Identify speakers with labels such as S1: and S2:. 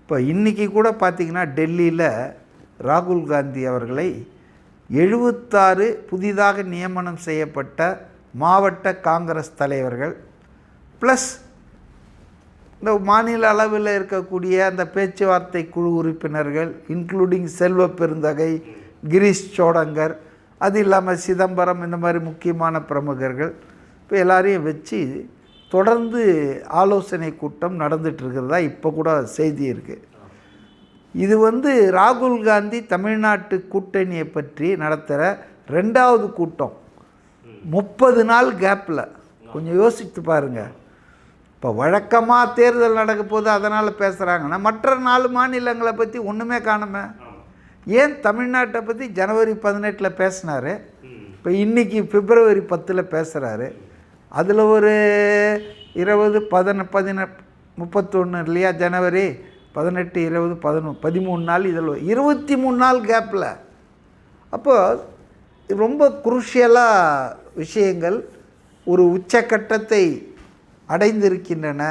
S1: இப்போ இன்றைக்கி கூட பார்த்திங்கன்னா டெல்லியில் ராகுல் காந்தி அவர்களை 76 புதிதாக நியமனம் செய்யப்பட்ட மாவட்ட காங்கிரஸ் தலைவர்கள் ப்ளஸ் இந்த மாநில அளவில் இருக்கக்கூடிய அந்த பேச்சுவார்த்தை குழு உறுப்பினர்கள் இன்க்ளூடிங் செல்வ பெருந்தகை, கிரீஷ் சோடங்கர், அது இல்லாமல் சிதம்பரம், இந்த மாதிரி முக்கியமான பிரமுகர்கள் இப்போ எல்லாரையும் வச்சு தொடர்ந்து ஆலோசனை கூட்டம் நடந்துகிட்ருக்கிறதா இப்போ கூட செய்தி இருக்குது. இது ராகுல் காந்தி தமிழ்நாட்டு கூட்டணியை பற்றி நடத்துகிற 2வது கூட்டம். 30 நாள் கேப்பில் கொஞ்சம் யோசித்து பாருங்கள். இப்போ வழக்கமாக தேர்தல் நடக்க போது அதனால் பேசுகிறாங்கன்னா மற்ற 4 மாநிலங்களை பற்றி ஒன்றுமே காணுமே. ஏன் தமிழ்நாட்டை பற்றி ஜனவரி 18 பேசினார், இப்போ இன்றைக்கி பிப்ரவரி 10 பேசுகிறாரு. அதில் ஒரு 20, 31 இல்லையா, ஜனவரி 18, 20, 11, 13 நாள், இதில் 23 நாள் கேப்பில். அப்போது ரொம்ப குரூஷியலாக விஷயங்கள் ஒரு உச்சக்கட்டத்தை அடைந்திருக்கின்றன.